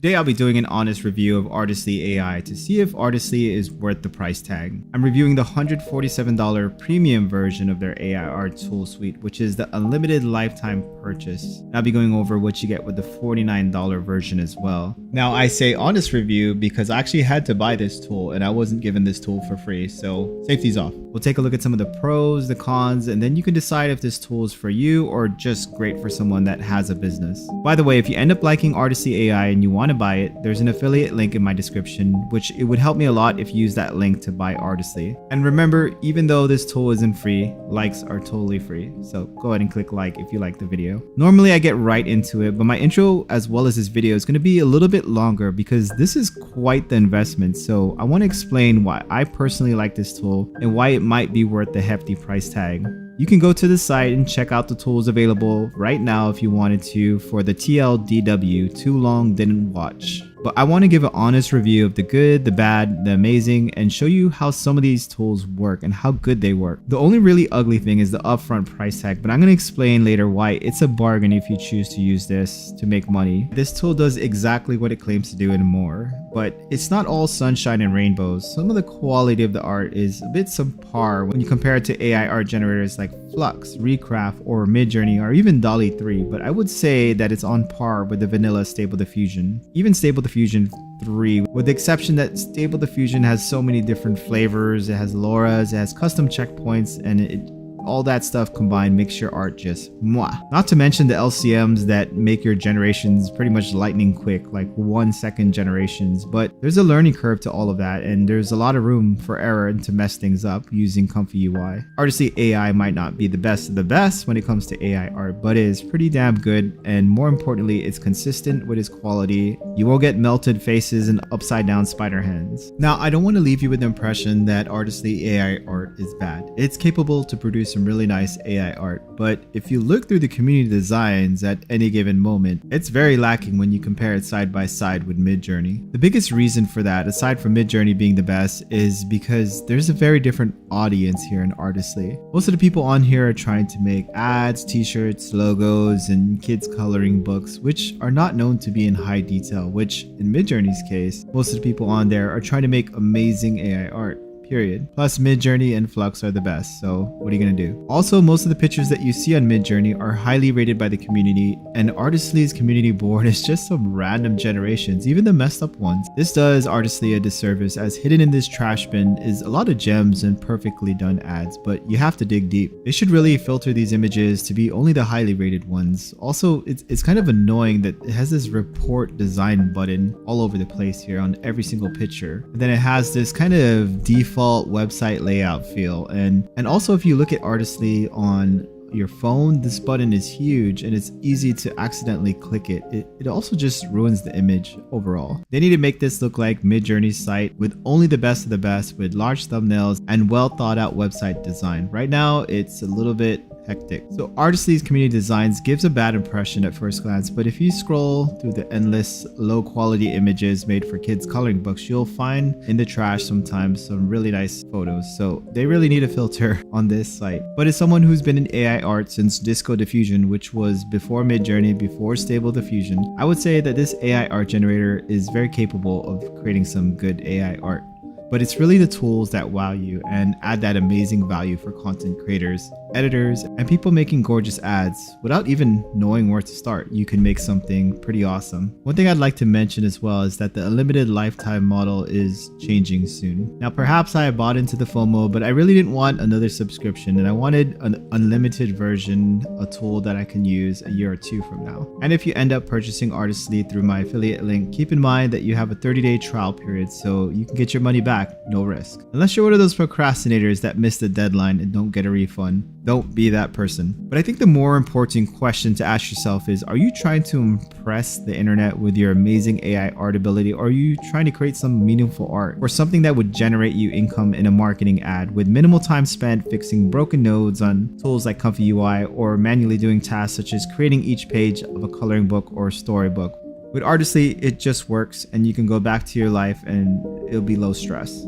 Today I'll be doing an honest review of Artistly AI to see if Artistly is worth the price tag. I'm reviewing the $147 premium version of their AI art tool suite, which is the unlimited lifetime purchase. And I'll be going over what you get with the $49 version as well. Now I say honest review because I actually had to buy this tool and I wasn't given this tool for free, so safety's off. We'll take a look at some of the pros, the cons, and then you can decide if this tool is for you or just great for someone that has a business. By the way, if you end up liking Artistly AI and you want to buy it, there's an affiliate link in my description, which it would help me a lot if you use that link to buy Artistly. And remember, even though this tool isn't free, likes are totally free, so go ahead and click like if you like the video. Normally I get right into it, but my intro as well as this video is going to be a little bit longer because this is quite the investment, so I want to explain why I personally like this tool and why it might be worth the hefty price tag. You can go to the site and check out the tools available right now if you wanted to for the TLDW, Too Long Didn't Watch. But I want to give an honest review of the good, the bad, the amazing, and show you how some of these tools work and how good they work. The only really ugly thing is the upfront price tag, but I'm going to explain later why it's a bargain if you choose to use this to make money. This tool does exactly what it claims to do and more, but it's not all sunshine and rainbows. Some of the quality of the art is a bit subpar when you compare it to AI art generators like Flux, Recraft, or MidJourney, or even DALL-E 3, but I would say that it's on par with the vanilla Stable Diffusion. Even Stable Diffusion 3, with the exception that Stable Diffusion has so many different flavors, it has LoRa's, it has custom checkpoints, and all that stuff combined makes your art just mwah. Not to mention the LCMs that make your generations pretty much lightning quick, like 1 second generations, but there's a learning curve to all of that, and there's a lot of room for error and to mess things up using comfy UI. Artistly AI might not be the best of the best when it comes to AI art, but it is pretty damn good, and more importantly, it's consistent with its quality. You won't get melted faces and upside down spider hands. Now, I don't want to leave you with the impression that Artistly AI art is bad. It's capable to produce some really nice AI art, but if you look through the community designs at any given moment, it's very lacking when you compare it side by side with MidJourney. The biggest reason for that, aside from MidJourney being the best, is because there's a very different audience here in Artistly. Most of the people on here are trying to make ads, t-shirts, logos, and kids coloring books, which are not known to be in high detail, which in MidJourney's case, most of the people on there are trying to make amazing AI art. Period. Plus MidJourney and Flux are the best, so what are you gonna do? Also, most of the pictures that you see on MidJourney are highly rated by the community, and Artistly's community board is just some random generations, even the messed up ones. This does Artistly a disservice, as hidden in this trash bin is a lot of gems and perfectly done ads, but you have to dig deep. They should really filter these images to be only the highly rated ones. Also, it's kind of annoying that it has this report design button all over the place here on every single picture. And then it has this kind of default website layout feel, and also if you look at Artistly on your phone, this button is huge and it's easy to accidentally click it. It also just ruins the image overall. They need to make this look like MidJourney's site with only the best of the best, with large thumbnails and well thought out website design. Right now it's a little bit hectic. So Artistly's community designs gives a bad impression at first glance, but if you scroll through the endless low quality images made for kids coloring books, you'll find in the trash sometimes some really nice photos. So they really need a filter on this site. But as someone who's been in AI art since Disco Diffusion, which was before MidJourney, before Stable Diffusion, I would say that this AI art generator is very capable of creating some good AI art. But it's really the tools that wow you and add that amazing value for content creators, editors, and people making gorgeous ads. Without even knowing where to start, you can make something pretty awesome. One thing I'd like to mention as well is that the unlimited lifetime model is changing soon. Now, perhaps I bought into the FOMO, but I really didn't want another subscription, and I wanted an unlimited version, a tool that I can use a year or two from now. And if you end up purchasing Artistly through my affiliate link, keep in mind that you have a 30-day trial period, so you can get your money back, no risk. Unless you're one of those procrastinators that missed the deadline and don't get a refund. Don't be that person. But I think the more important question to ask yourself is, are you trying to impress the internet with your amazing AI art ability, or are you trying to create some meaningful art or something that would generate you income in a marketing ad with minimal time spent fixing broken nodes on tools like Comfy UI, or manually doing tasks such as creating each page of a coloring book or storybook? With Artistly, it just works and you can go back to your life and it'll be low stress.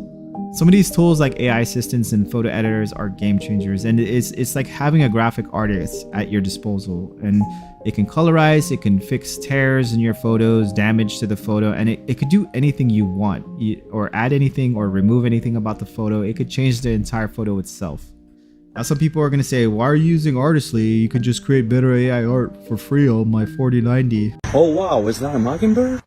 Some of these tools like AI assistants and photo editors are game changers, and it's like having a graphic artist at your disposal. And It can colorize, it can fix tears in your photos, damage to the photo, and it could do anything you want, or add anything or remove anything about the photo. It could change the entire photo itself. Now, some people are going to say, why are you using Artistly? You could just create better AI art for free on my 4090. Oh wow, is that a mockingbird?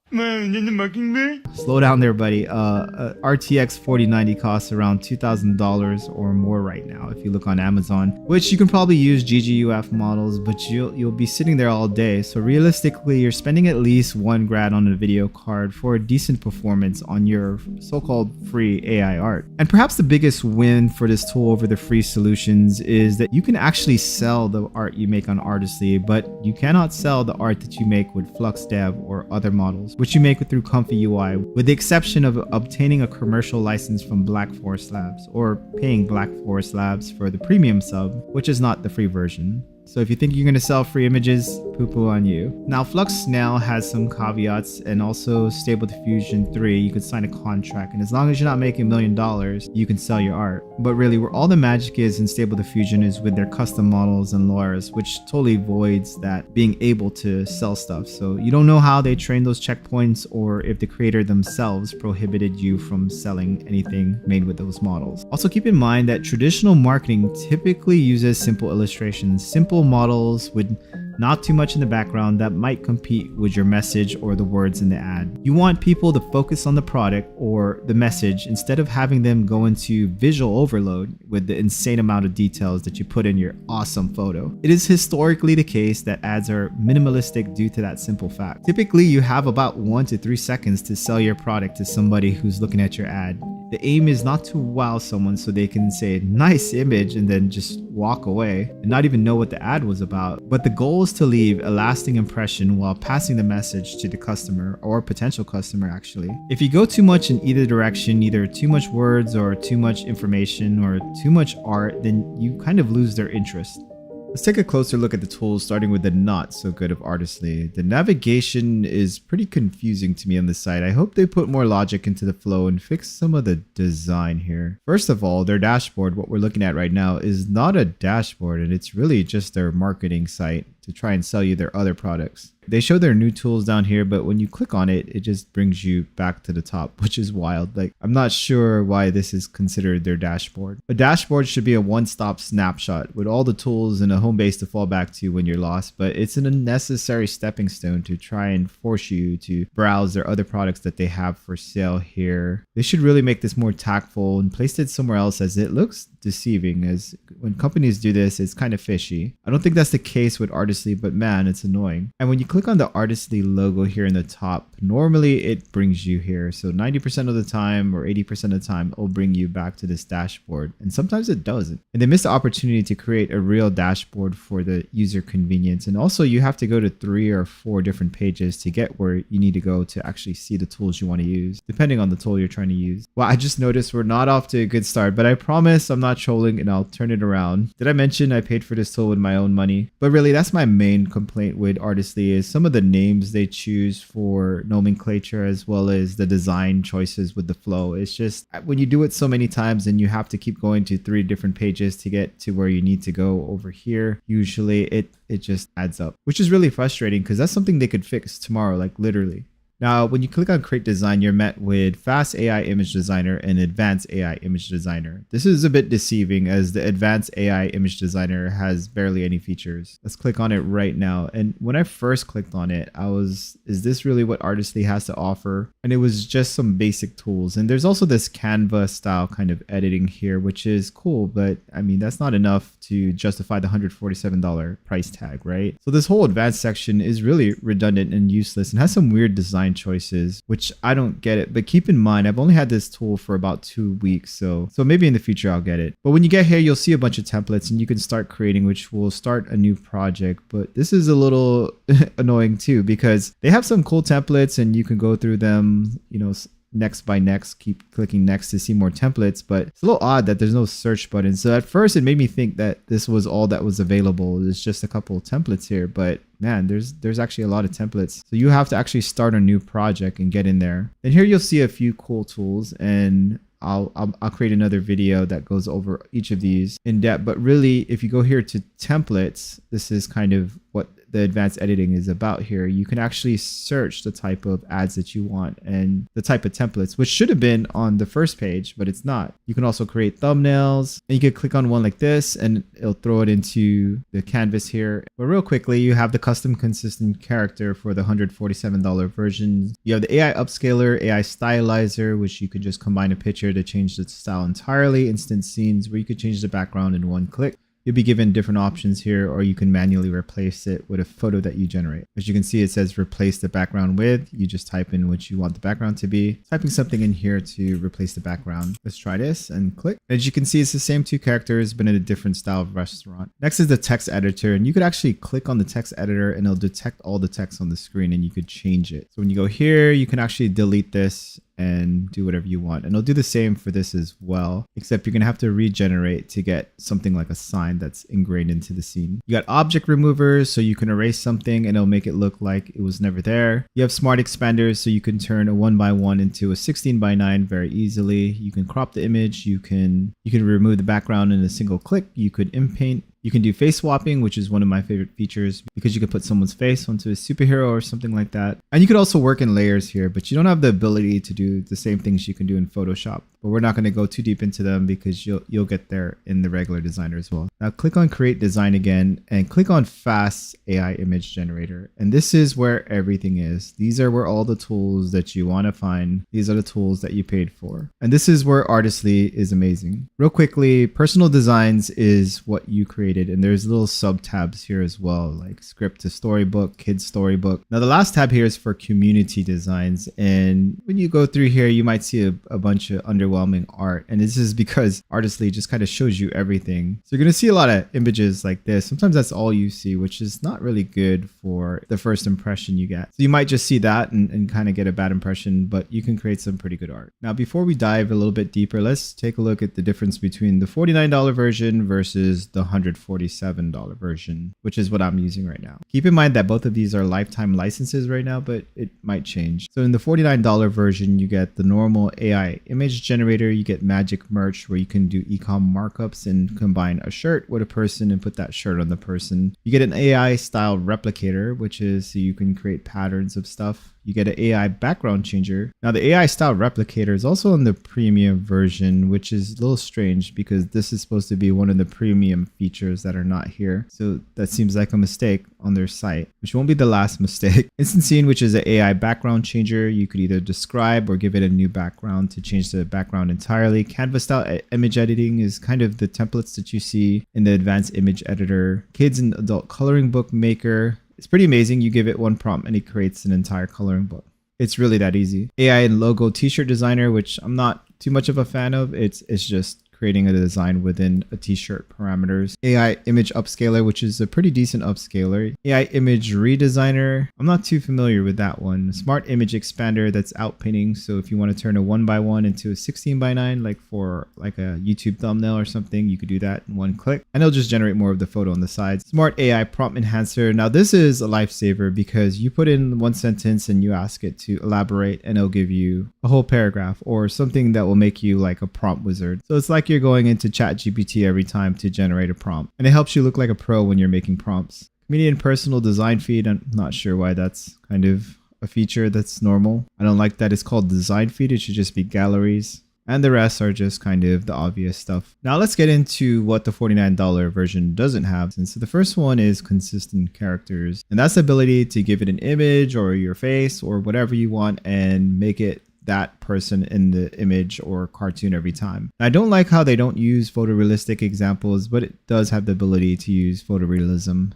Slow down there, buddy. RTX 4090 costs around $2,000 or more right now if you look on Amazon, which you can probably use GGUF models, but you'll be sitting there all day. So realistically, you're spending at least $1,000 on a video card for a decent performance on your so-called free AI art. And perhaps the biggest win for this tool over the free solutions is that you can actually sell the art you make on Artistly, but you cannot sell the art that you make with FluxDev or other models, which you make through Comfy UI, with the exception of obtaining a commercial license from Black Forest Labs or paying Black Forest Labs for the premium sub, which is not the free version. So if you think you're going to sell free images, poo-poo on you. Now, Flux now has some caveats, and also Stable Diffusion 3, you could sign a contract, and as long as you're not making $1 million, you can sell your art. But really, where all the magic is in Stable Diffusion is with their custom models and LoRa's, which totally voids that being able to sell stuff. So you don't know how they trained those checkpoints, or if the creator themselves prohibited you from selling anything made with those models. Also, keep in mind that traditional marketing typically uses simple illustrations, simple models with not too much in the background that might compete with your message or the words in the ad. You want people to focus on the product or the message instead of having them go into visual overload with the insane amount of details that you put in your awesome photo. It is historically the case that ads are minimalistic due to that simple fact. Typically, you have about 1 to 3 seconds to sell your product to somebody who's looking at your ad. The aim is not to wow someone so they can say nice image and then just walk away and not even know what the ad was about, but the goal is to leave a lasting impression while passing the message to the customer or potential customer actually. If you go too much in either direction, either too much words or too much information or too much art, then you kind of lose their interest. Let's take a closer look at the tools, starting with the not so good of Artistly. The navigation is pretty confusing to me on the site. I hope they put more logic into the flow and fix some of the design here. First of all, their dashboard, what we're looking at right now, is not a dashboard, and it's really just their marketing site to try and sell you their other products. They show their new tools down here, but when you click on it, it just brings you back to the top, which is wild. Like, I'm not sure why this is considered their dashboard. A dashboard should be a one-stop snapshot with all the tools and a home base to fall back to when you're lost, but it's an unnecessary stepping stone to try and force you to browse their other products that they have for sale here. They should really make this more tactful and place it somewhere else, as it looks deceiving. As when companies do this, it's kind of fishy. I don't think that's the case with Artistly, but man, it's annoying. And when you click on the Artistly logo here in the top, normally it brings you here. So 90% of the time or 80% of the time, it'll bring you back to this dashboard. And sometimes it doesn't. And they missed the opportunity to create a real dashboard for the user convenience. And also you have to go to 3 or 4 different pages to get where you need to go to actually see the tools you want to use, depending on the tool you're trying to use. Well, I just noticed we're not off to a good start, but I promise I'm not trolling and I'll turn it around. Did I mention I paid for this tool with my own money? But really, that's my main complaint with Artistly, is some of the names they choose for nomenclature as well as the design choices with the flow. It's just when you do it so many times and you have to keep going to 3 different pages to get to where you need to go over here, usually it just adds up, which is really frustrating because that's something they could fix tomorrow, like literally. Now, when you click on Create Design, you're met with Fast AI Image Designer and Advanced AI Image Designer. This is a bit deceiving as the Advanced AI Image Designer has barely any features. Let's click on it right now. And when I first clicked on it, is this really what Artistly has to offer? And it was just some basic tools. And there's also this Canva style kind of editing here, which is cool, but I mean, that's not enough to justify the $147 price tag, right? So this whole advanced section is really redundant and useless and has some weird design choices, which I don't get it. But keep in mind, I've only had this tool for about 2 weeks, so maybe in the future I'll get it. But when you get here, you'll see a bunch of templates and you can start creating, which will start a new project. But this is a little annoying too, because they have some cool templates and you can go through them, you know, next by next, keep clicking next to see more templates, but it's a little odd that there's no search button. So at first it made me think that this was all that was available. There's just a couple of templates here, but man, there's actually a lot of templates. So you have to actually start a new project and get in there. And here you'll see a few cool tools, and I'll create another video that goes over each of these in depth. But really, if you go here to templates, this is kind of what the advanced editing is about here, you can actually search the type of ads that you want and the type of templates, which should have been on the first page, but it's not. You can also create thumbnails, and you can click on one like this and it'll throw it into the canvas here. But real quickly, you have the custom consistent character for the $147 version. You have the AI upscaler, AI stylizer, which you can just combine a picture to change the style entirely, instant scenes where you could change the background in one click. You'll be given different options here, or you can manually replace it with a photo that you generate. As you can see, it says replace the background with. You just type in what you want the background to be. Typing something in here to replace the background. Let's try this and click. As you can see, it's the same two characters, but in a different style of restaurant. Next is the text editor, and you could actually click on the text editor and it'll detect all the text on the screen and you could change it. So when you go here, you can actually delete this and do whatever you want. And it'll do the same for this as well, except you're gonna have to regenerate to get something like a sign that's ingrained into the scene. You got object removers, so you can erase something and it'll make it look like it was never there. You have smart expanders, so you can turn a 1x1 into a 16:9 very easily. You can crop the image, you can remove the background in a single click. You could inpaint. You can do face swapping, which is one of my favorite features because you can put someone's face onto a superhero or something like that. And you could also work in layers here, but you don't have the ability to do the same things you can do in Photoshop. But we're not going to go too deep into them because you'll get there in the regular designer as well. Now click on create design again and click on fast AI image generator. And this is where everything is. These are where all the tools that you want to find. These are the tools that you paid for. And this is where Artistly is amazing. Real quickly, personal designs is what you created. And there's little sub tabs here as well, like script to storybook, kids storybook. Now the last tab here is for community designs. And when you go through here, you might see a bunch of underwhelming art. And this is because Artistly just kind of shows you everything. So you're going to see a lot of images like this. Sometimes that's all you see, which is not really good for the first impression you get. So you might just see that and kind of get a bad impression, but you can create some pretty good art. Now, before we dive a little bit deeper, let's take a look at the difference between the $49 version versus the $147 version, which is what I'm using right now. Keep in mind that both of these are lifetime licenses right now, but it might change. So in the $49 version, you get the normal AI image generator, you get magic merch where you can do ecom markups and combine a shirt with a person and put that shirt on the person. You get an AI style replicator, which is so you can create patterns of stuff. You get an AI background changer. Now the AI style replicator is also in the premium version, which is a little strange because this is supposed to be one of the premium features that are not here. So that seems like a mistake on their site, which won't be the last mistake. Instant Scene, which is an AI background changer. You could either describe or give it a new background to change the background entirely. Canvas style image editing is kind of the templates that you see in the advanced image editor. Kids and adult coloring book maker. It's pretty amazing. You give it one prompt and it creates an entire coloring book. It's really that easy. AI and logo t-shirt designer, which I'm not too much of a fan of. It's just creating a design within a t-shirt parameters. AI image upscaler, which is a pretty decent upscaler. AI image redesigner. I'm not too familiar with that one. Smart image expander, that's outpinning. So if you want to turn a 1x1 into a 16:9, like for like a YouTube thumbnail or something, you could do that in one click and it'll just generate more of the photo on the sides. Smart AI prompt enhancer. Now this is a lifesaver because you put in one sentence and you ask it to elaborate and it'll give you a whole paragraph or something that will make you like a prompt wizard. So it's like you're going into ChatGPT every time to generate a prompt, and it helps you look like a pro when you're making prompts. Comedian personal design feed. I'm not sure why that's kind of a feature that's normal. I don't like that it's called design feed. It should just be galleries. And the rest are just kind of the obvious stuff. Now let's get into what the $49 version doesn't have. And so the first one is consistent characters. And that's the ability to give it an image or your face or whatever you want and make it that person in the image or cartoon every time. I don't like how they don't use photorealistic examples, but it does have the ability to use photorealism.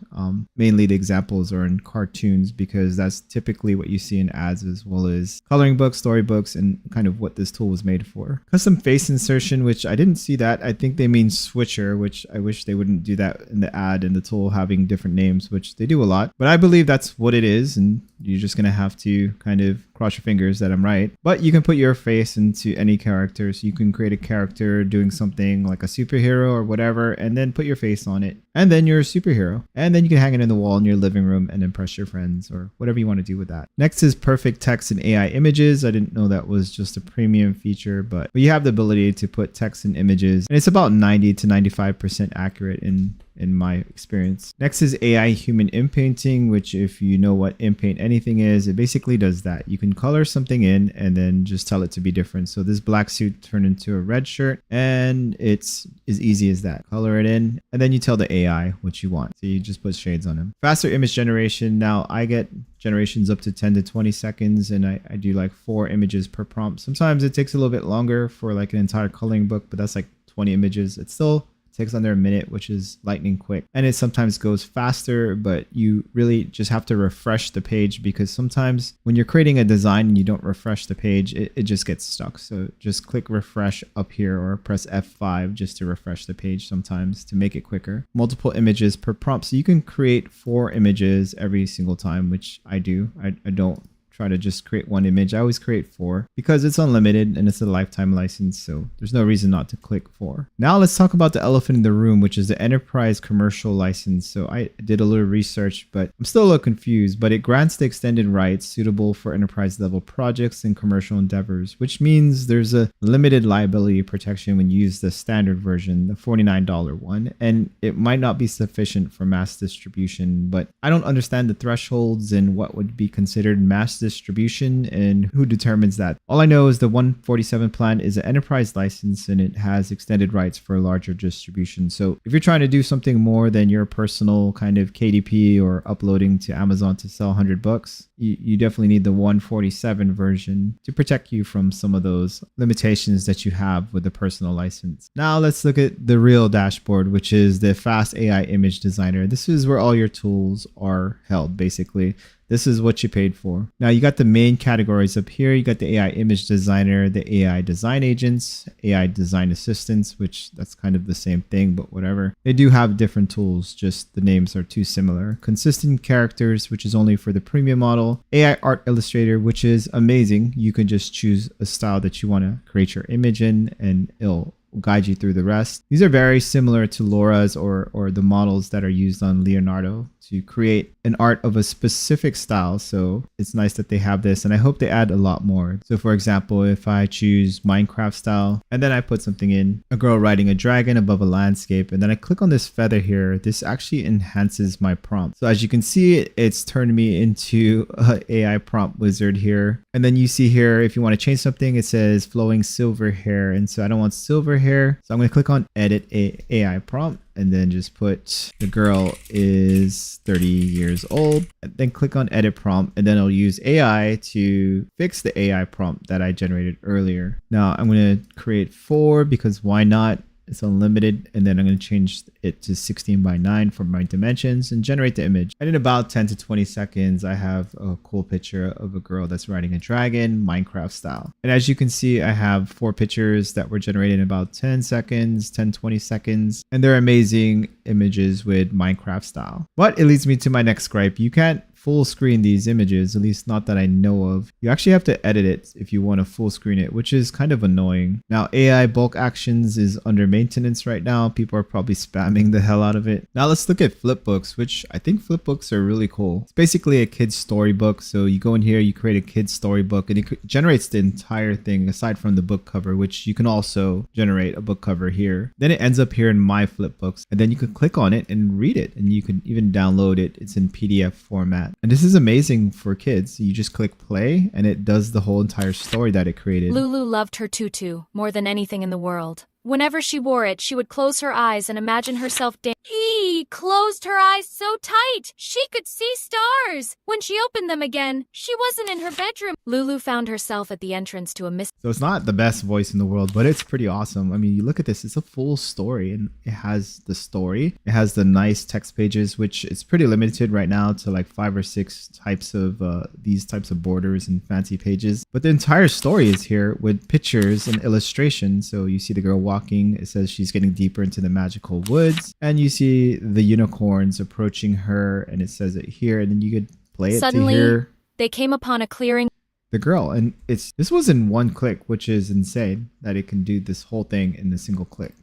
Mainly the examples are in cartoons because that's typically what you see in ads, as well as coloring books, storybooks, and kind of what this tool was made for. Custom face insertion, which I didn't see that. I think they mean switcher, which I wish they wouldn't do that in the ad and the tool having different names, which they do a lot. But I believe that's what it is, and you're just going to have to kind of cross your fingers that I'm right. But you can put your face into any character. So you can create a character doing something like a superhero or whatever, and then put your face on it. and then you're a superhero. And then you can hang it in the wall in your living room and impress your friends or whatever you want to do with that. Next is perfect text and AI images. I didn't know that was just a premium feature, but you have the ability to put text and images, and it's about 90 to 95% accurate in my experience. Next is AI human inpainting, which if you know what inpaint anything is, it basically does that. You can color something in and then just tell it to be different. So this black suit turned into a red shirt, and it's as easy as that. Color it in and then you tell the AI what you want. So you just put shades on them. Faster image generation. Now I get generations up to 10 to 20 seconds, and I do like 4 images per prompt. Sometimes it takes a little bit longer for like an entire coloring book, but that's like 20 images. It still takes under a minute, which is lightning quick. And it sometimes goes faster, but you really just have to refresh the page, because sometimes when you're creating a design and you don't refresh the page, it just gets stuck. So just click refresh up here or press F5 just to refresh the page sometimes to make it quicker. Multiple images per prompt. So you can create 4 images every single time, which I do. I don't try to just create 1 image. I always create 4 because it's unlimited and it's a lifetime license, so there's no reason not to click 4. Now let's talk about the elephant in the room, which is the enterprise commercial license. So I did a little research, but I'm still a little confused, but it grants the extended rights suitable for enterprise level projects and commercial endeavors, which means there's a limited liability protection when you use the standard version, the $49 one, and it might not be sufficient for mass distribution. But I don't understand the thresholds and what would be considered mass distribution and who determines that. All I know is the 147 plan is an enterprise license and it has extended rights for larger distribution. So if you're trying to do something more than your personal kind of KDP or uploading to Amazon to sell $100, you definitely need the 147 version to protect you from some of those limitations that you have with the personal license. Now let's look at the real dashboard, which is the Fast AI Image Designer. This is where all your tools are held, basically. This is what you paid for. Now you got the main categories up here. You got the AI image designer, the AI design agents, AI design assistants, which that's kind of the same thing, but whatever. They do have different tools, just the names are too similar. Consistent characters, which is only for the premium model. AI art illustrator, which is amazing. You can just choose a style that you want to create your image in and it'll guide you through the rest. These are very similar to Laura's or the models that are used on Leonardo to create an art of a specific style. So it's nice that they have this, and I hope they add a lot more. So for example, if I choose Minecraft style and then I put something in, a girl riding a dragon above a landscape, and then I click on this feather here, this actually enhances my prompt. So as you can see, it's turned me into an AI prompt wizard here. And then you see here, if you want to change something, it says flowing silver hair. And so I don't want silver hair. So I'm going to click on edit AI prompt and then just put the girl is 30 years old, and then click on edit prompt, and then I'll use AI to fix the AI prompt that I generated earlier. Now I'm going to create 4 because why not? It's unlimited, and then I'm going to change it to 16:9 for my dimensions and generate the image. And in about 10 to 20 seconds, I have a cool picture of a girl that's riding a dragon, Minecraft style. And as you can see, I have 4 pictures that were generated in about 10 seconds, 20 seconds, and they're amazing images with Minecraft style. But it leads me to my next gripe. You can't full screen these images, at least not that I know of. You actually have to edit it if you want to full screen it, which is kind of annoying. Now AI bulk actions is under maintenance right now. People are probably spamming the hell out of it. Now let's look at flipbooks, which I think flipbooks are really cool. It's basically a kid's storybook. So you go in here, you create a kid's storybook, and it generates the entire thing aside from the book cover, which you can also generate a book cover here. Then it ends up here in my flipbooks, and then you can click on it and read it, and you can even download it. It's in PDF format. And this is amazing for kids. You just click play and it does the whole entire story that it created. Lulu loved her tutu more than anything in the world. Whenever she wore it, she would close her eyes and imagine herself He closed her eyes so tight, she could see stars. When she opened them again, she wasn't in her bedroom. Lulu found herself at the entrance to a So it's not the best voice in the world, but it's pretty awesome. I mean, you look at this, it's a full story, and it has the story. It has the nice text pages, which it's pretty limited right now to like 5 or 6 types of these types of borders and fancy pages. But the entire story is here with pictures and illustrations. So you see the girl walking. It says she's getting deeper into the magical woods, and you see the unicorns approaching her, and it says it here, and then you could play it Suddenly, to hear they came upon a clearing. The girl, and this was in one click, which is insane that it can do this whole thing in a single click.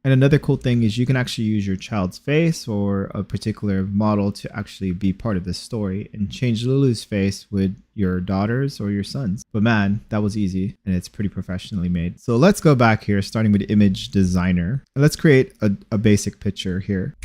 And another cool thing is you can actually use your child's face or a particular model to actually be part of the story and change Lulu's face with your daughters or your sons. But man, that was easy and it's pretty professionally made. So let's go back here, starting with Image Designer. And let's create a basic picture here.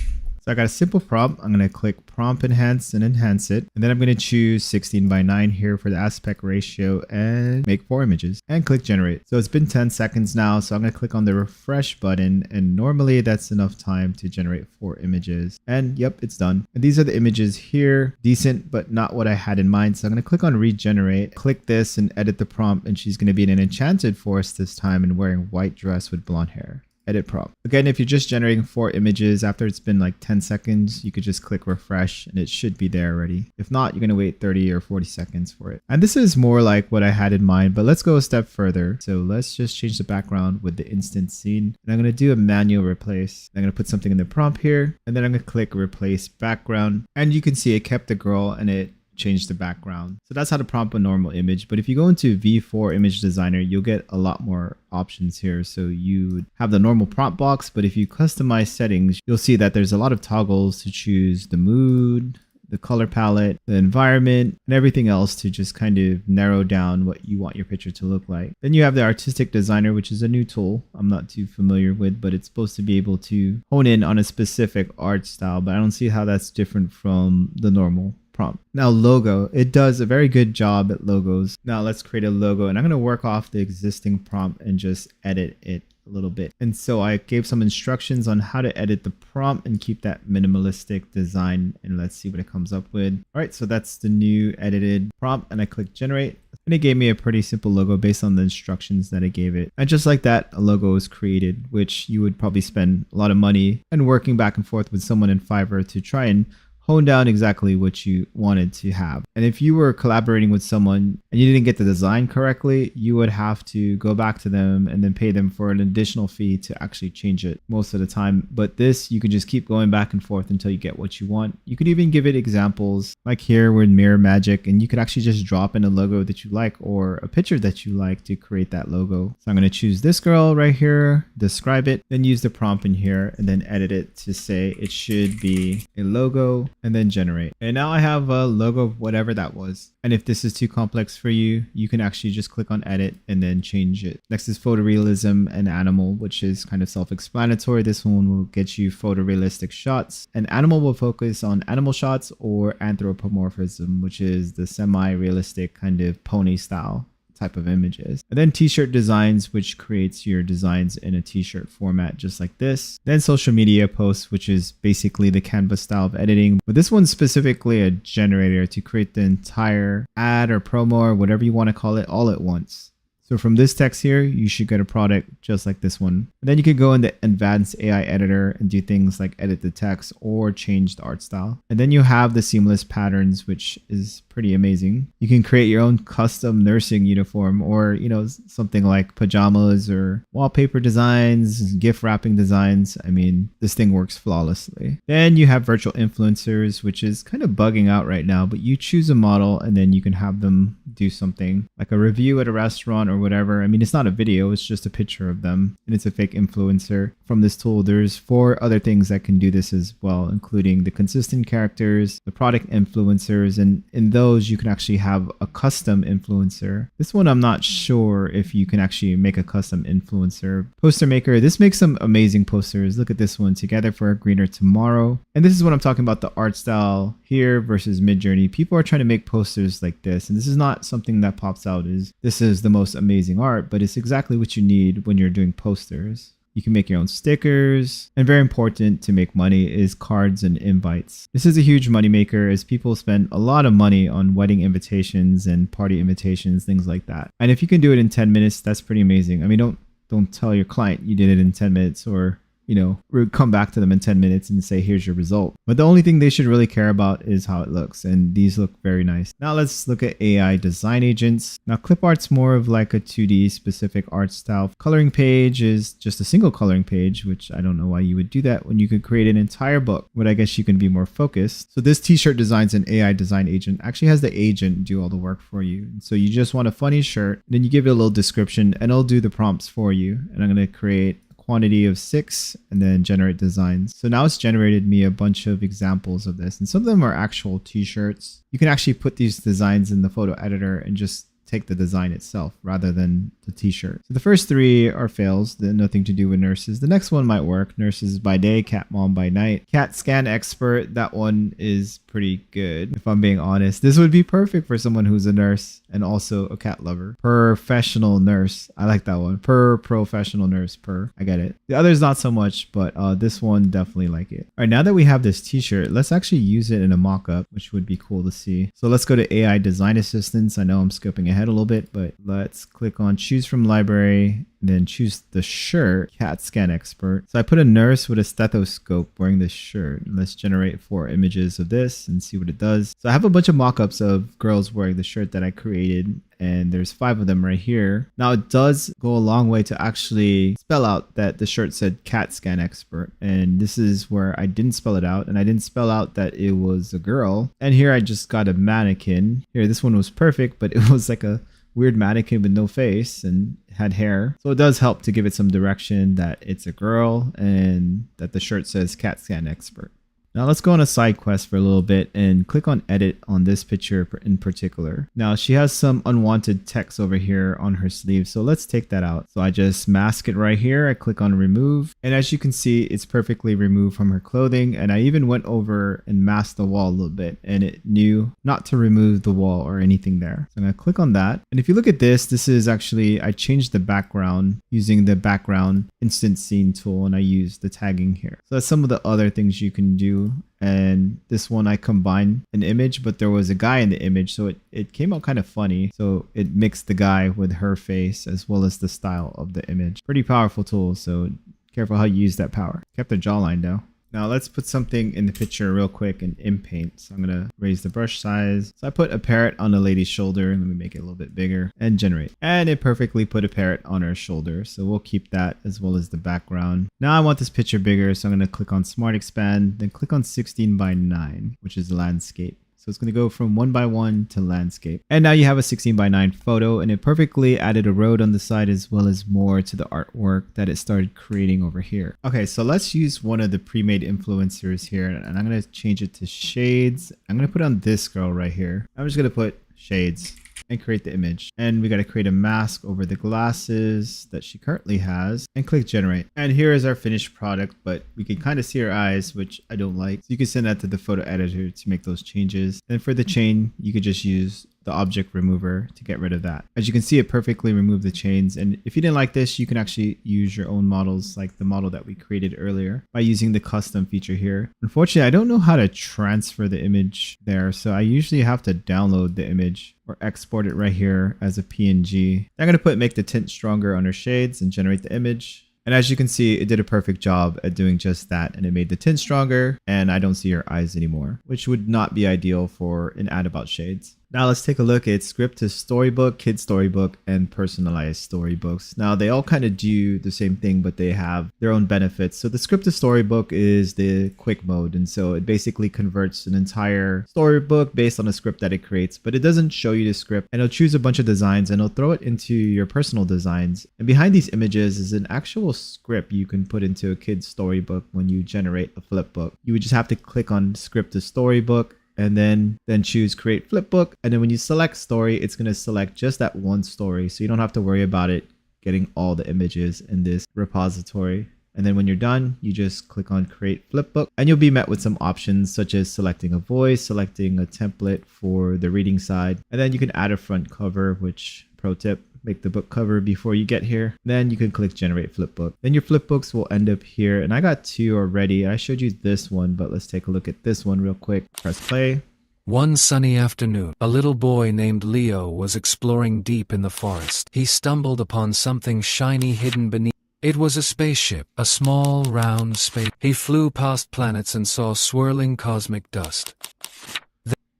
So I got a simple prompt. I'm going to click prompt enhance and enhance it. And then I'm going to choose 16:9 here for the aspect ratio and make 4 images and click generate. So it's been 10 seconds now. So I'm going to click on the refresh button. And normally that's enough time to generate 4 images. And yep, it's done. And these are the images here. Decent, but not what I had in mind. So I'm going to click on regenerate, click this and edit the prompt. And she's going to be in an enchanted forest this time and wearing a white dress with blonde hair. Edit prompt. Again, if you're just generating 4 images after it's been like 10 seconds, you could just click refresh and it should be there already. If not, you're going to wait 30 or 40 seconds for it. And this is more like what I had in mind, but let's go a step further. So let's just change the background with the instant scene. And I'm going to do a manual replace. I'm going to put something in the prompt here and then I'm going to click replace background. And you can see it kept the girl and it change the background. So that's how to prompt a normal image. But if you go into V4 Image Designer, you'll get a lot more options here. So you have the normal prompt box, but if you customize settings, you'll see that there's a lot of toggles to choose the mood, the color palette, the environment, and everything else to just kind of narrow down what you want your picture to look like. Then you have the Artistic Designer, which is a new tool I'm not too familiar with, but it's supposed to be able to hone in on a specific art style, but I don't see how that's different from the normal prompt. Now logo, it does a very good job at logos. Now let's create a logo and I'm going to work off the existing prompt and just edit it a little bit. And so I gave some instructions on how to edit the prompt and keep that minimalistic design, and let's see what it comes up with. All right, so that's the new edited prompt and I click generate and it gave me a pretty simple logo based on the instructions that I gave it. And just like that, a logo is created, which you would probably spend a lot of money and working back and forth with someone in Fiverr to try and hone down exactly what you wanted to have. And if you were collaborating with someone and you didn't get the design correctly, you would have to go back to them and then pay them for an additional fee to actually change it most of the time. But this, you can just keep going back and forth until you get what you want. You could even give it examples like here with Mirror Magic, and you could actually just drop in a logo that you like or a picture that you like to create that logo. So I'm going to choose this girl right here, describe it, then use the prompt in here and then edit it to say it should be a logo, and then generate. And now I have a logo of whatever that was. And if this is too complex for you, you can actually just click on edit and then change it. Next is photorealism and animal, which is kind of self-explanatory. This one will get you photorealistic shots, and animal will focus on animal shots, or anthropomorphism, which is the semi-realistic kind of pony style type of images. And then t-shirt designs, which creates your designs in a t-shirt format just like this. Then social media posts, which is basically the Canva style of editing, but this one's specifically a generator to create the entire ad or promo or whatever you want to call it all at once. So from this text here, you should get a product just like this one. And then you can go in the advanced AI editor and do things like edit the text or change the art style. And then you have the seamless patterns, which is pretty amazing. You can create your own custom nursing uniform, or, you know, something like pajamas or wallpaper designs, gift wrapping designs. I mean, this thing works flawlessly. Then you have virtual influencers, which is kind of bugging out right now, but you choose a model and then you can have them do something like a review at a restaurant or whatever. I mean, it's not a video, it's just a picture of them and it's a fake influencer. From this tool, there's 4 other things that can do this as well, including the consistent characters, the product influencers, and in those you can actually have a custom influencer. This one I'm not sure if you can actually make a custom influencer. Poster maker, this makes some amazing posters. Look at this one, Together for a Greener Tomorrow. And this is what I'm talking about, the art style here versus MidJourney. People are trying to make posters like this, and this is not something that pops out as this is the most amazing art, but it's exactly what you need when you're doing posters. You can make your own stickers, and very important to make money is cards and invites. This is a huge moneymaker as people spend a lot of money on wedding invitations and party invitations, things like that. And if you can do it in 10 minutes, that's pretty amazing. I mean, don't tell your client you did it in 10 minutes, or you know, come back to them in 10 minutes and say, here's your result. But the only thing they should really care about is how it looks. And these look very nice. Now let's look at AI design agents. Now clip art's more of like a 2D specific art style. Coloring page is just a single coloring page, which I don't know why you would do that when you could create an entire book, but I guess you can be more focused. So this t-shirt designs an AI design agent, actually has the agent do all the work for you. So you just want a funny shirt, then you give it a little description and it'll do the prompts for you. And I'm going to create quantity of 6 and then generate designs. So now it's generated me a bunch of examples of this, and some of them are actual t-shirts. You can actually put these designs in the photo editor and just take the design itself rather than the t-shirt. So the first 3 are fails, nothing to do with nurses. The next one might work. Nurses by day, cat mom by night. Cat scan expert, that one is pretty good if I'm being honest. This would be perfect for someone who's a nurse and also a cat lover. Professional nurse, I like that one. Professional nurse, I get it. The others not so much, but this one definitely like it. All right, now that we have this t-shirt, let's actually use it in a mock-up, which would be cool to see. So let's go to AI design assistance. I know I'm skipping ahead a little bit, but let's click on choose from library, then choose the shirt, cat scan expert. So I put a nurse with a stethoscope wearing this shirt. Let's generate 4 images of this and see what it does. So I have a bunch of mock-ups of girls wearing the shirt that I created, and there's 5 of them right here. Now it does go a long way to actually spell out that the shirt said cat scan expert, and this is where I didn't spell it out, and I didn't spell out that it was a girl. And here I just got a mannequin. Here, this one was perfect, but it was like a weird mannequin with no face and had hair. So it does help to give it some direction that it's a girl and that the shirt says cat scan expert. Now let's go on a side quest for a little bit and click on edit on this picture in particular. Now she has some unwanted text over here on her sleeve, so let's take that out. So I just mask it right here. I click on remove, and as you can see, it's perfectly removed from her clothing. And I even went over and masked the wall a little bit, and it knew not to remove the wall or anything there. So I'm gonna click on that. And if you look at this, this is actually, I changed the background using the background instant scene tool, and I used the tagging here. So that's some of the other things you can do. And this one I combined an image, but there was a guy in the image, so it came out kind of funny. So it mixed the guy with her face as well as the style of the image. Pretty powerful tool, so careful how you use that power. Kept the jawline though. Now let's put something in the picture real quick in paint. So I'm gonna raise the brush size. So I put a parrot on the lady's shoulder. Let me make it a little bit bigger and generate. And it perfectly put a parrot on her shoulder. So we'll keep that as well as the background. Now I want this picture bigger. So I'm gonna click on Smart Expand, then click on 16:9, which is landscape. So it's going to go from 1:1 to landscape. And now you have a 16:9 photo, and it perfectly added a road on the side as well as more to the artwork that it started creating over here. Okay, so let's use one of the pre-made influencers here, and I'm going to change it to shades. I'm going to put on this girl right here. I'm just going to put shades and create the image. And we got to create a mask over the glasses that she currently has and click generate. And here is our finished product, but we can kind of see her eyes, which I don't like. So you can send that to the photo editor to make those changes. And for the chain, you could just use the object remover to get rid of that. As you can see, it perfectly removed the chains. And if you didn't like this, you can actually use your own models, like the model that we created earlier, by using the custom feature here. Unfortunately, I don't know how to transfer the image there, so I usually have to download the image or export it right here as a PNG. I'm going to make the tint stronger on her shades and generate the image. And as you can see, it did a perfect job at doing just that, and it made the tint stronger, and I don't see her eyes anymore, which would not be ideal for an ad about shades. Now let's take a look at script to storybook, kid storybook, and personalized storybooks. Now they all kind of do the same thing, but they have their own benefits. So the script to storybook is the quick mode, and so it basically converts an entire storybook based on a script that it creates, but it doesn't show you the script, and it'll choose a bunch of designs and it'll throw it into your personal designs. And behind these images is an actual script you can put into a kid's storybook when you generate a flip book. You would just have to click on script to storybook, and then choose create flipbook. And then when you select story, it's going to select just that one story. So you don't have to worry about it getting all the images in this repository. And then when you're done, you just click on create flipbook, and you'll be met with some options such as selecting a voice, selecting a template for the reading side. And then you can add a front cover, which pro tip, make the book cover before you get here. Then you can click generate flipbook. Then your flipbooks will end up here. And I got 2 already. I showed you this one, but let's take a look at this one real quick. Press play. One sunny afternoon, a little boy named Leo was exploring deep in the forest. He stumbled upon something shiny hidden beneath. It was a spaceship, a small, round space. He flew past planets and saw swirling cosmic dust.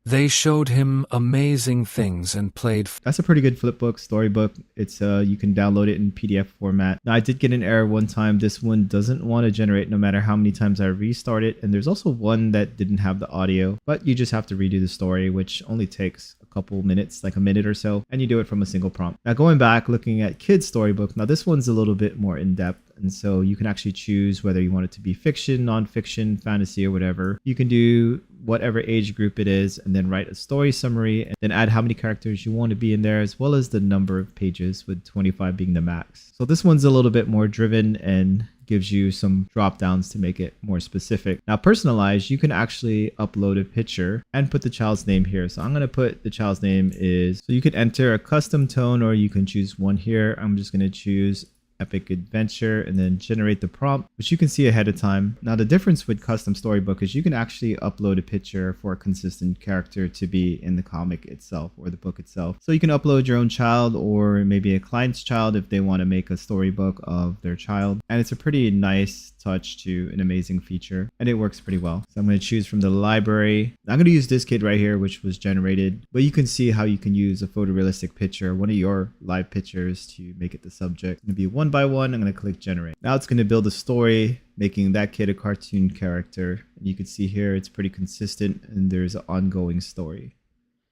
They showed him amazing things and played. That's a pretty good flipbook, storybook. It's you can download it in PDF format. Now I did get an error one time. This one doesn't want to generate no matter how many times I restart it. And there's also one that didn't have the audio, but you just have to redo the story, which only takes a couple minutes, like a minute or so, and you do it from a single prompt. Now going back, looking at kids storybook. Now this one's a little bit more in depth. And so you can actually choose whether you want it to be fiction, nonfiction, fantasy, or whatever. You can do whatever age group it is and then write a story summary and then add how many characters you want to be in there, as well as the number of pages, with 25 being the max. So this one's a little bit more driven and gives you some drop downs to make it more specific. Now, personalized, you can actually upload a picture and put the child's name here. So I'm going to put the child's name is, so you could enter a custom tone or you can choose one here. I'm just going to choose epic adventure and then generate the prompt, which you can see ahead of time. Now, the difference with custom storybook is you can actually upload a picture for a consistent character to be in the comic itself or the book itself. So you can upload your own child or maybe a client's child if they want to make a storybook of their child. And it's a pretty nice touch to an amazing feature, and it works pretty well. So I'm going to choose from the library. I'm going to use this kid right here, which was generated, but you can see how you can use a photorealistic picture, one of your live pictures, to make it the subject. It's going to be one by one. I'm going to click generate. Now it's going to build a story, making that kid a cartoon character. And you can see here it's pretty consistent and there's an ongoing story.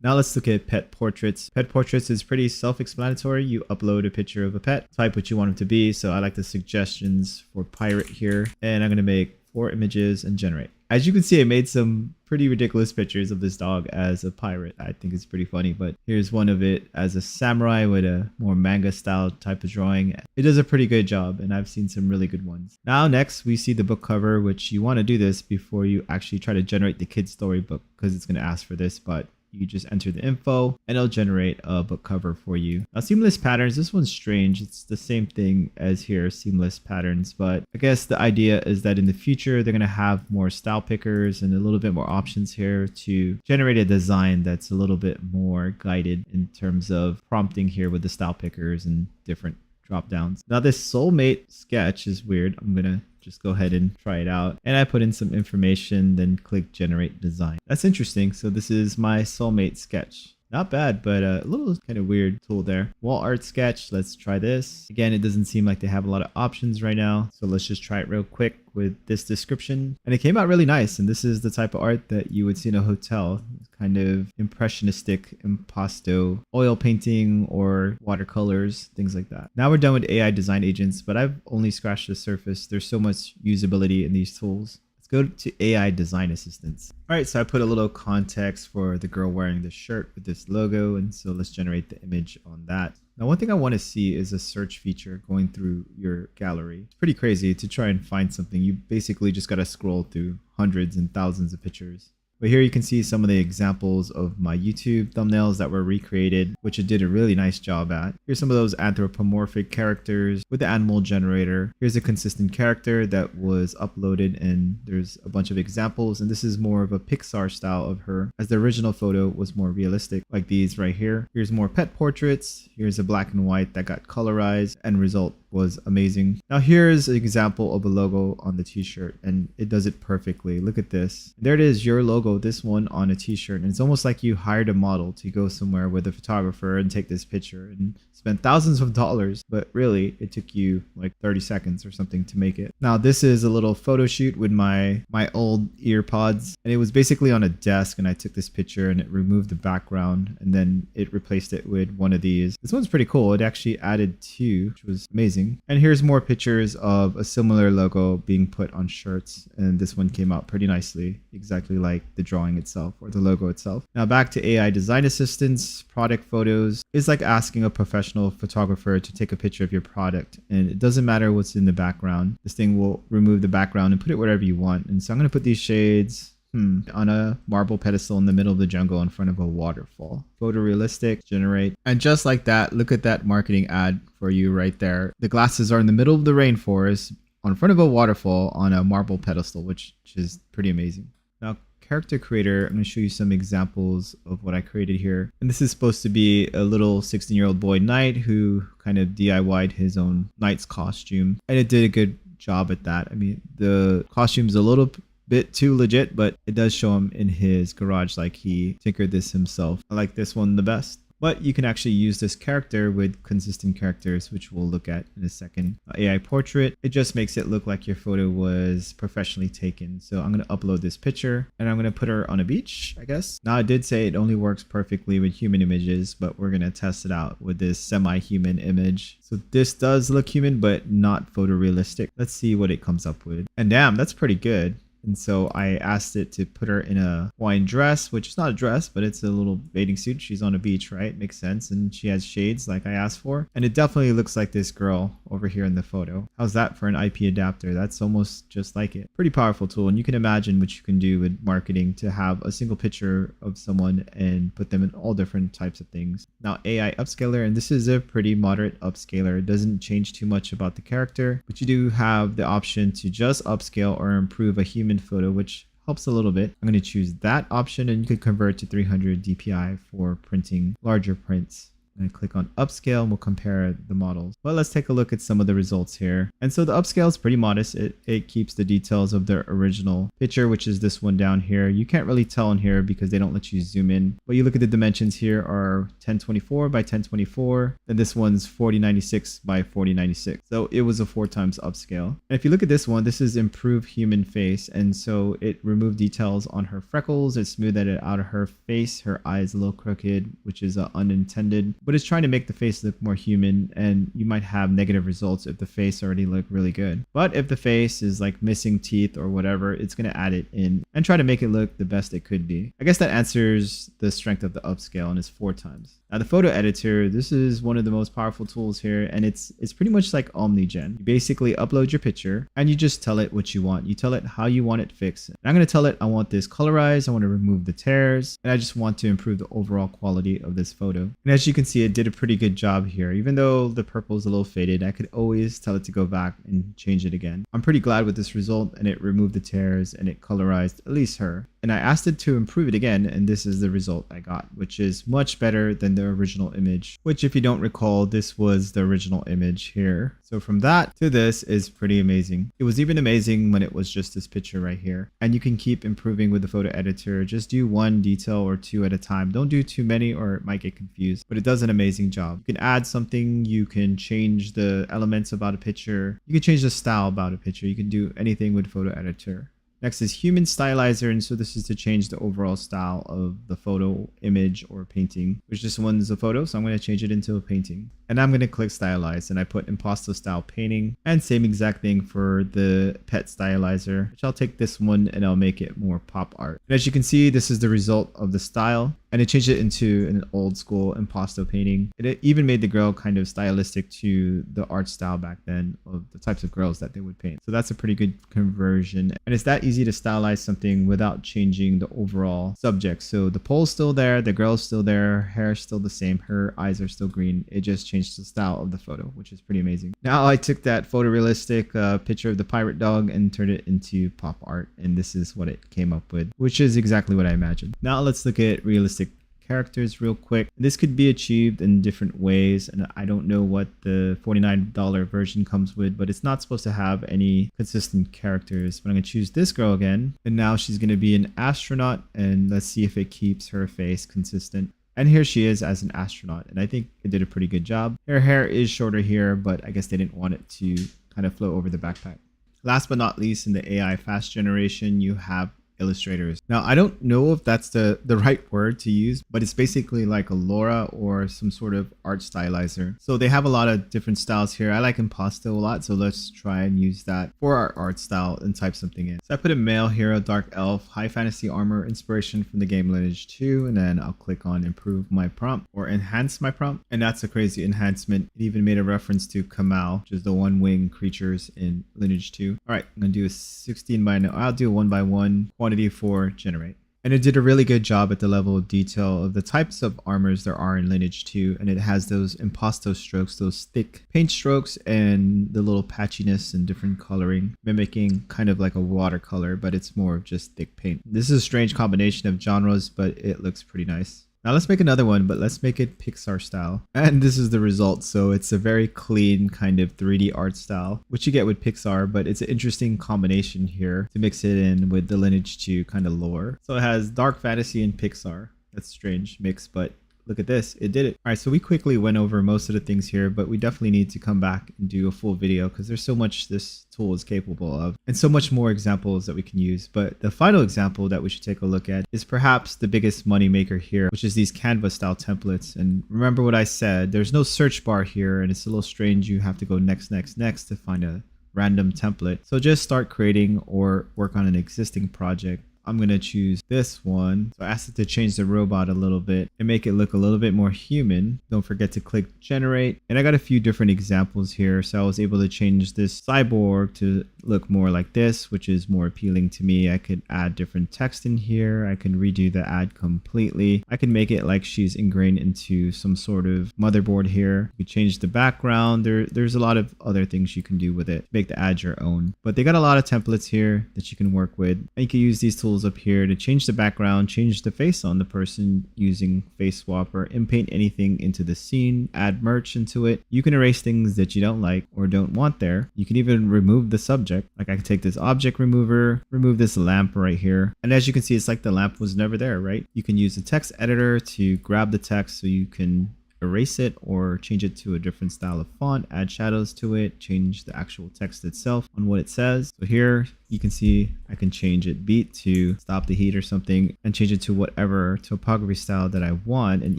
Now let's look at pet portraits. Pet portraits is pretty self-explanatory. You upload a picture of a pet, type what you want it to be. So I like the suggestions for pirate here, and I'm going to make 4 images and generate. As you can see, I made some pretty ridiculous pictures of this dog as a pirate. I think it's pretty funny, but here's one of it as a samurai with a more manga style type of drawing. It does a pretty good job, and I've seen some really good ones. Now next, we see the book cover, which you want to do this before you actually try to generate the kid's storybook, because it's going to ask for this, but you just enter the info and it'll generate a book cover for you. Now, seamless patterns, this one's strange. It's the same thing as here, seamless patterns, but I guess the idea is that in the future, they're going to have more style pickers and a little bit more options here to generate a design that's a little bit more guided in terms of prompting here with the style pickers and different drop downs. Now this soulmate sketch is weird. I'm going to just go ahead and try it out. And I put in some information, then click generate design. That's interesting. So this is my soulmate sketch. Not bad, but a little kind of weird tool there. Wall art sketch. Let's try this. Again, it doesn't seem like they have a lot of options right now. So let's just try it real quick with this description. And it came out really nice. And this is the type of art that you would see in a hotel. It's kind of impressionistic, impasto, oil painting, or watercolors, things like that. Now we're done with AI design agents, but I've only scratched the surface. There's so much usability in these tools. Go to AI design assistants. All right, so I put a little context for the girl wearing the shirt with this logo, and so let's generate the image on that. Now, one thing I want to see is a search feature going through your gallery. It's pretty crazy to try and find something. You basically just got to scroll through hundreds and thousands of pictures. But here you can see some of the examples of my YouTube thumbnails that were recreated, which it did a really nice job at. Here's some of those anthropomorphic characters with the animal generator. Here's a consistent character that was uploaded, and there's a bunch of examples. And this is more of a Pixar style of her, as the original photo was more realistic, like these right here. Here's more pet portraits. Here's a black and white that got colorized. End result was amazing. Now here's an example of a logo on the t-shirt, and it does it perfectly. Look at this. There it is, your logo, this one on a t-shirt, and it's almost like you hired a model to go somewhere with a photographer and take this picture and spent thousands of dollars, but really it took you like 30 seconds or something to make it. Now this is a little photo shoot with my old ear pods, and it was basically on a desk, and I took this picture and it removed the background and then it replaced it with one of these. This one's pretty cool. It actually added 2, which was amazing. And here's more pictures of a similar logo being put on shirts, and this one came out pretty nicely, exactly like the drawing itself or the logo itself. Now back to AI design assistants. Product photos is like asking a professional photographer to take a picture of your product, and it doesn't matter what's in the background. This thing will remove the background and put it wherever you want. And so I'm going to put these shades on a marble pedestal in the middle of the jungle in front of a waterfall. Photorealistic, generate. And just like that, look at that marketing ad for you right there. The glasses are in the middle of the rainforest in front of a waterfall on a marble pedestal, which is pretty amazing. Now, character creator, I'm going to show you some examples of what I created here. And this is supposed to be a little 16-year-old boy knight who kind of DIY'd his own knight's costume. And it did a good job at that. I mean, the costume's a little bit too legit, but it does show him in his garage like he tinkered this himself. I like this one the best. but you can actually use this character with consistent characters, which we'll look at in a second. AI portrait, it just makes it look like your photo was professionally taken. So I'm going to upload this picture and I'm going to put her on a beach, I guess. Now I did say it only works perfectly with human images, but we're going to test it out with this semi-human image. So this does look human, but not photorealistic. Let's see what it comes up with. And damn, that's pretty good. And so I asked it to put her in a Hawaiian dress, which is not a dress, but it's a little bathing suit. She's on a beach, right? Makes sense. And she has shades like I asked for. And it definitely looks like this girl over here in the photo. How's that for an IP adapter? That's almost just like it. Pretty powerful tool. And you can imagine what you can do with marketing to have a single picture of someone and put them in all different types of things. Now AI upscaler, and this is a pretty moderate upscaler. It doesn't change too much about the character, but you do have the option to just upscale or improve a human photo, which helps a little bit. I'm going to choose that option, and you can convert to 300 dpi for printing larger prints. I'm going to click on upscale and we'll compare the models. But let's take a look at some of the results here. And so the upscale is pretty modest. It keeps the details of the original picture, which is this one down here. You can't really tell in here because they don't let you zoom in. But you look at the dimensions here are 1024 by 1024. And this one's 4096 by 4096. So it was a 4 times upscale. And if you look at this one, this is improved human face. And so it removed details on her freckles. It smoothed it out of her face. Her eyes a little crooked, which is unintended. But it's trying to make the face look more human, and you might have negative results if the face already looked really good. But if the face is like missing teeth or whatever, it's going to add it in and try to make it look the best it could be. I guess that answers the strength of the upscale, and it's 4 times. Now the photo editor, this is one of the most powerful tools here, and it's pretty much like OmniGen. You basically upload your picture and you just tell it what you want. You tell it how you want it fixed. And I'm going to tell it I want this colorized, I want to remove the tears, and I just want to improve the overall quality of this photo. And as you can see, it did a pretty good job here. Even though the purple is a little faded, I could always tell it to go back and change it again. I'm pretty glad with this result, and it removed the tears and it colorized at least her. And I asked it to improve it again, and this is the result I got, which is much better than the original image, which if you don't recall, this was the original image here. So from that to this is pretty amazing. It was even amazing when it was just this picture right here. And you can keep improving with the photo editor. Just do 1 detail or 2 at a time. Don't do too many or it might get confused, but it does an amazing job. You can add something, you can change the elements about a picture, you can change the style about a picture, you can do anything with photo editor. Next is human stylizer, and so this is to change the overall style of the photo, image, or painting, which this one is a photo, so I'm going to change it into a painting. And I'm going to click stylize, and I put impasto style painting, and same exact thing for the pet stylizer, which I'll take this one and I'll make it more pop art. And as you can see, this is the result of the style, and it changed it into an old school impasto painting. It even made the girl kind of stylistic to the art style back then of the types of girls that they would paint. So that's a pretty good conversion, and it's that easy to stylize something without changing the overall subject. So the pole's still there, the girl's still there, her hair's still the same, her eyes are still green. It just changed the style of the photo, which is pretty amazing. Now I took that photorealistic picture of the pirate dog and turned it into pop art, and this is what it came up with, which is exactly what I imagined. Now let's look at realistic characters real quick. This could be achieved in different ways, and I don't know what the $49 version comes with, but it's not supposed to have any consistent characters. But I'm going to choose this girl again, and now she's going to be an astronaut, and let's see if it keeps her face consistent. And here she is as an astronaut, and I think it did a pretty good job. Her hair is shorter here, but I guess they didn't want it to kind of flow over the backpack. Last but not least, in the AI fast generation, you have illustrators. Now, I don't know if that's the right word to use, but it's basically like a Laura or some sort of art stylizer. So they have a lot of different styles here. I like impasto a lot, so let's try and use that for our art style and type something in. So I put a male hero, dark elf, high fantasy armor, inspiration from the game Lineage 2, and then I'll click on improve my prompt or enhance my prompt. And that's a crazy enhancement. It even made a reference to Kamal, which is the one-winged creatures in Lineage 2. All right, I'm gonna do a 16 by 9. I'll do a 1 by 1 quantity for generate. And it did a really good job at the level of detail of the types of armors there are in Lineage 2. And it has those impasto strokes, those thick paint strokes, and the little patchiness and different coloring, mimicking kind of like a watercolor, but it's more of just thick paint. This is a strange combination of genres, but it looks pretty nice. Now let's make another one, but let's make it Pixar style. And this is the result. So it's a very clean kind of 3D art style, which you get with Pixar, but it's an interesting combination here to mix it in with the Lineage 2 kind of lore. So it has dark fantasy and Pixar. That's a strange mix, but look at this, it did it. All right, so we quickly went over most of the things here, but we definitely need to come back and do a full video because there's so much this tool is capable of and so much more examples that we can use. But the final example that we should take a look at is perhaps the biggest money maker here, which is these Canva style templates. And remember what I said, there's no search bar here, and it's a little strange. You have to go next to find a random template. So just start creating or work on an existing project. I'm going to choose this one. So I asked it to change the robot a little bit and make it look a little bit more human. Don't forget to click generate. And I got a few different examples here. So I was able to change this cyborg to look more like this, which is more appealing to me. I could add different text in here. I can redo the ad completely. I can make it like she's ingrained into some sort of motherboard here. You change the background. There's a lot of other things you can do with it. Make the ad your own. But they got a lot of templates here that you can work with. And you can use these tools up here to change the background, change the face on the person using face swap, or inpaint anything into the scene, add merch into it. You can erase things that you don't like or don't want there. You can even remove the subject. Like I can take this object remover, remove this lamp right here. And as you can see, it's like the lamp was never there, right? You can use the text editor to grab the text so you can erase it or change it to a different style of font, add shadows to it, change the actual text itself on what it says. So here you can see I can change it beat to stop the heat or something and change it to whatever topography style that I want, and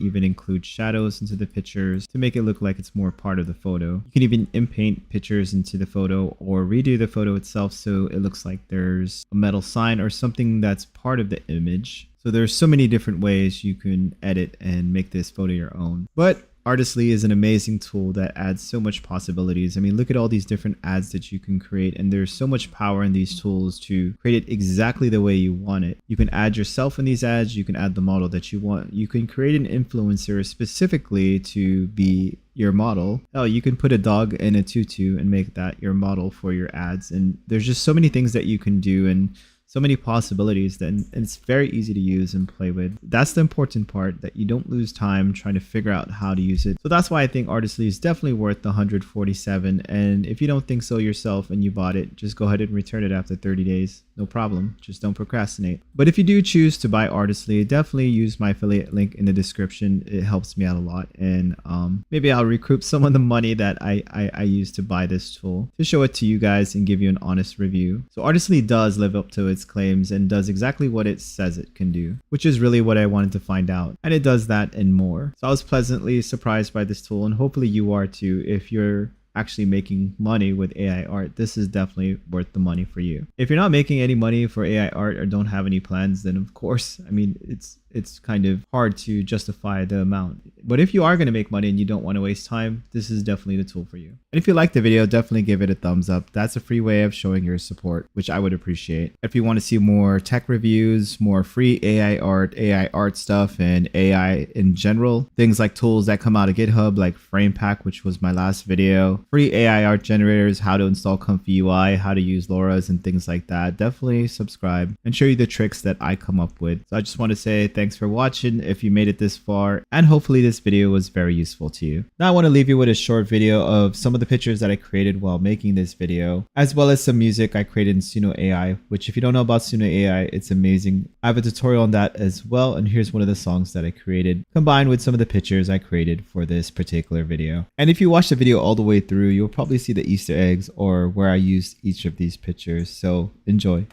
even include shadows into the pictures to make it look like it's more part of the photo. You can even inpaint pictures into the photo or redo the photo itself so it looks like there's a metal sign or something that's part of the image. So there's so many different ways you can edit and make this photo your own. But Artistly is an amazing tool that adds so much possibilities. I mean, look at all these different ads that you can create, and there's so much power in these tools to create it exactly the way you want it. You can add yourself in these ads, you can add the model that you want. You can create an influencer specifically to be your model. Oh, you can put a dog in a tutu and make that your model for your ads. And there's just so many things that you can do, and so many possibilities, and it's very easy to use and play with. That's the important part, that you don't lose time trying to figure out how to use it. So that's why I think Artistly is definitely worth the $147. And if you don't think so yourself and you bought it, just go ahead and return it after 30 days. No problem. Just don't procrastinate. But if you do choose to buy Artistly, definitely use my affiliate link in the description. It helps me out a lot. And maybe I'll recoup some of the money that I used to buy this tool to show it to you guys and give you an honest review. So Artistly does live up to its claims and does exactly what it says it can do, which is really what I wanted to find out. And it does that and more. So I was pleasantly surprised by this tool, and hopefully you are too. If you're actually making money with AI art, this is definitely worth the money for you. If you're not making any money for AI art or don't have any plans, then of course, I mean, it's kind of hard to justify the amount. But if you are going to make money and you don't want to waste time, this is definitely the tool for you. And if you liked the video, definitely give it a thumbs up. That's a free way of showing your support, which I would appreciate. If you want to see more tech reviews, more free AI art stuff, and AI in general, things like tools that come out of GitHub like FramePack, which was my last video, free AI art generators, how to install Comfy UI, how to use LoRa's and things like that, definitely subscribe and show you the tricks that I come up with. So I just want to say thanks for watching if you made it this far, and hopefully this video was very useful to you. Now I want to leave you with a short video of some of the pictures that I created while making this video, as well as some music I created in Suno AI, which if you don't know about Suno AI, it's amazing. I have a tutorial on that as well, and here's one of the songs that I created, combined with some of the pictures I created for this particular video. And if you watch the video all the way through, you'll probably see the Easter eggs or where I used each of these pictures, so enjoy.